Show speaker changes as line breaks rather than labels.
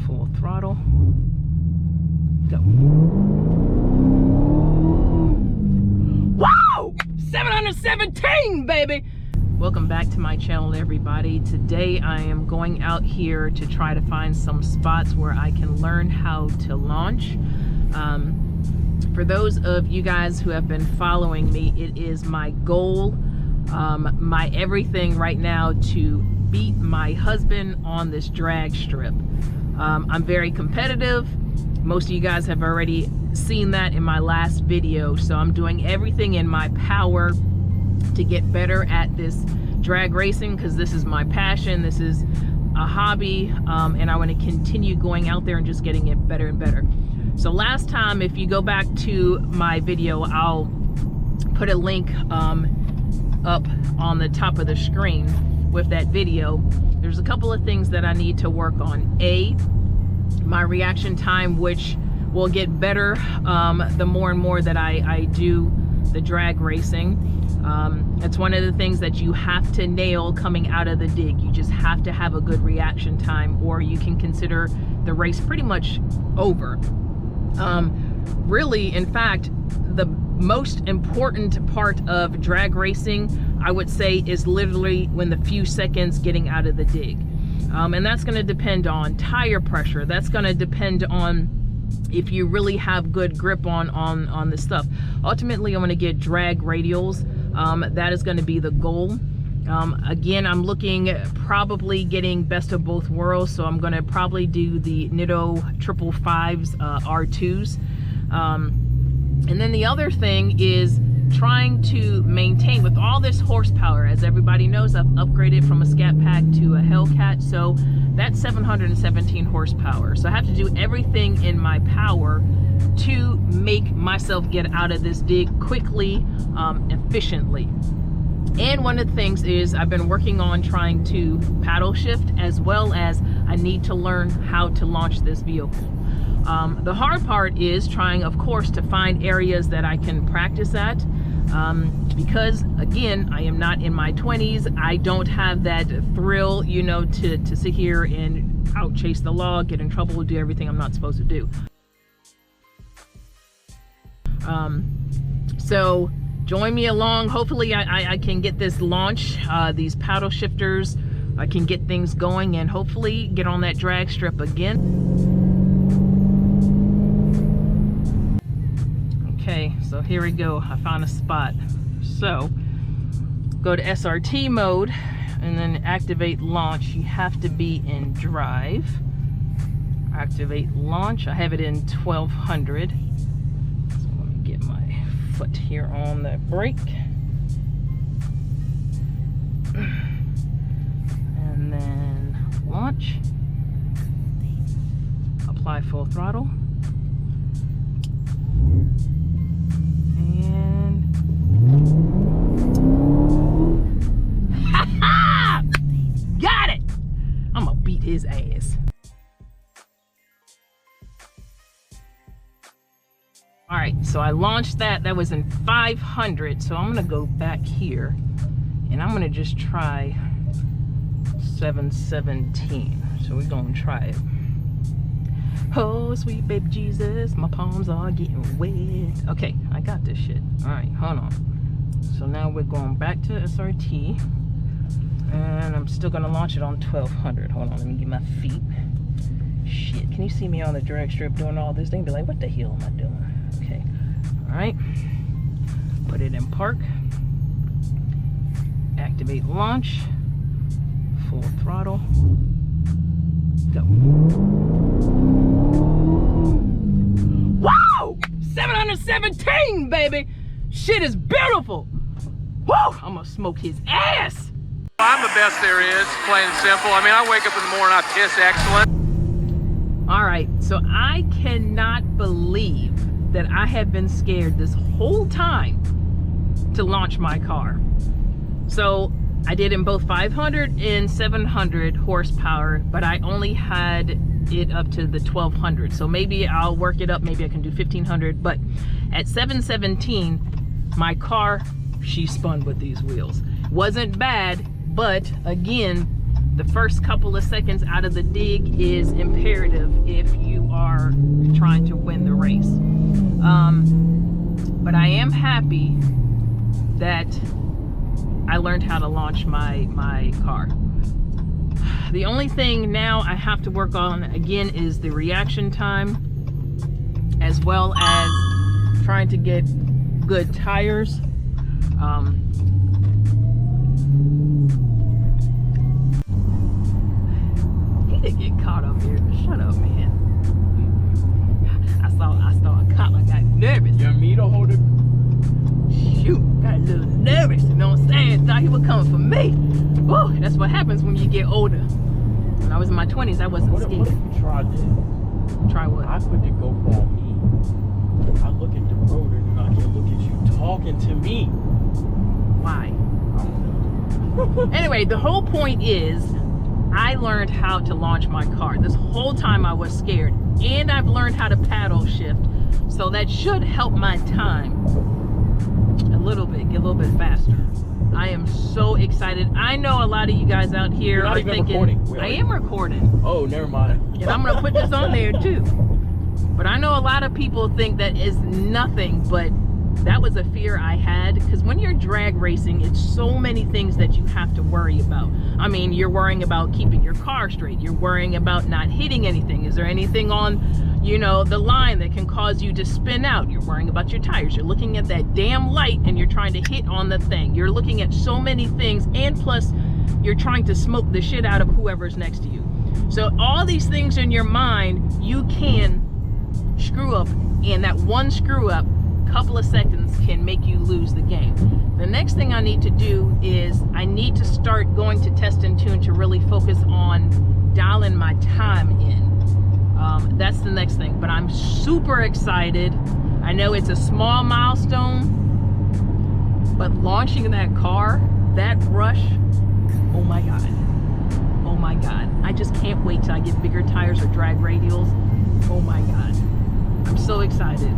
Full throttle. Go. Wow! 717, baby! Welcome back to my channel, everybody. Today I am going out here to try to find some spots where I can learn how to launch. For those of you guys who have been following me, it is my goal, my everything right now to beat my husband on this drag strip. I'm very competitive. Most of you guys have already seen that in my last video, so I'm doing everything in my power to get better at this drag racing, because this is my passion, this is a hobby, and I want to continue going out there and just getting it better and better. So last time, if you go back to my video, I'll put a link up on the top of the screen with that video. There's a couple of things that I need to work on. A, my reaction time, which will get better the more and more that I do the drag racing. It's one of the things that you have to nail coming out of the dig. You just have to have a good reaction time, or you can consider the race pretty much over. Really, in fact, the most important part of drag racing, I would say, is literally when the few seconds getting out of the dig. And that's going to depend on tire pressure. That's going to depend on if you really have good grip on this stuff. Ultimately, I'm going to get drag radials. That is going to be the goal. Again, I'm looking at probably getting best of both worlds, so I'm going to probably do the Nitto 555s R2s. And then the other thing is trying to maintain with all this horsepower. As everybody knows, I've upgraded from a Scat Pack to a Hellcat, so that's 717 horsepower. So I have to do everything in my power to make myself get out of this dig quickly, efficiently. And one of the things is I've been working on trying to paddle shift, as well as I need to learn how to launch this vehicle. The hard part is trying, of course, to find areas that I can practice at, because again, I am not in my 20s. I don't have that thrill, you know, to sit here and out chase the law, get in trouble, do everything I'm not supposed to do. So join me along. Hopefully I can get this launch, these paddle shifters, I can get things going, and hopefully get on that drag strip again. Okay, so here we go. I found a spot. So go to SRT mode and then activate launch. You have to be in drive. Activate launch. I have it in 1200. So let me get my foot here on the brake. And then launch. Apply full throttle. And got it! I'm gonna beat his ass. All right, so I launched that. That was in 500. So I'm gonna go back here and I'm gonna just try 717. So we're gonna try it. Oh, sweet baby Jesus, my palms are getting wet. Okay, I got this shit. All right, hold on. So now we're going back to SRT, and I'm still gonna launch it on 1200. Hold on, let me get my feet. Shit, can you see me on the drag strip doing all this? They can be like, what the hell am I doing? Okay, all right. Put it in park. Activate launch. Full throttle. Go. Wow! 717, baby! Shit is beautiful! Woo! I'm gonna smoke his ass!
I'm the best there is, plain and simple. I mean, I wake up in the morning, I piss excellent.
Alright, so I cannot believe that I have been scared this whole time to launch my car. So I did in both 500 and 700 horsepower, but I only had it up to the 1200. So maybe I'll work it up, maybe I can do 1500, but at 717, my car, she spun with these wheels. Wasn't bad, but again, the first couple of seconds out of the dig is imperative if you are trying to win the race. But I am happy that I learned how to launch my car. The only thing now I have to work on again is the reaction time, as well as trying to get good tires. He didn't get caught up here. Shut up, man. I saw a cop. I got nervous.
You want me to hold it?
Shoot, got a little nervous. You know what I'm saying? Thought he was coming for me. Whoa, that's what happens when you get older. When I was in my 20s, I wasn't scared.
What if you tried this?
Try what?
I put the GoPro on me. I look at the road and I can look at you talking to me.
Why?
I don't know.
Anyway, the whole point is I learned how to launch my car. This whole time I was scared, and I've learned how to paddle shift, so that should help my time a little bit, get a little bit faster. I am so excited. I know a lot of you guys out here are thinking, I am recording.
Oh, never mind.
And I'm gonna put this on there too. But I know a lot of people think that is nothing, but that was a fear I had, because when you're drag racing, it's so many things that you have to worry about. I mean, you're worrying about keeping your car straight. You're worrying about not hitting anything. Is there anything on, you know, the line that can cause you to spin out? You're worrying about your tires. You're looking at that damn light and you're trying to hit on the thing. You're looking at so many things, and plus you're trying to smoke the shit out of whoever's next to you. So all these things in your mind, you can screw up, and that one screw up, couple of seconds, can make you lose the game. The next thing I need to do is I need to start going to test and tune to really focus on dialing my time in. That's the next thing, but I'm super excited. I know it's a small milestone, but launching that car, that rush, oh my God. Oh my God. I just can't wait till I get bigger tires or drag radials. Oh my God. I'm so excited.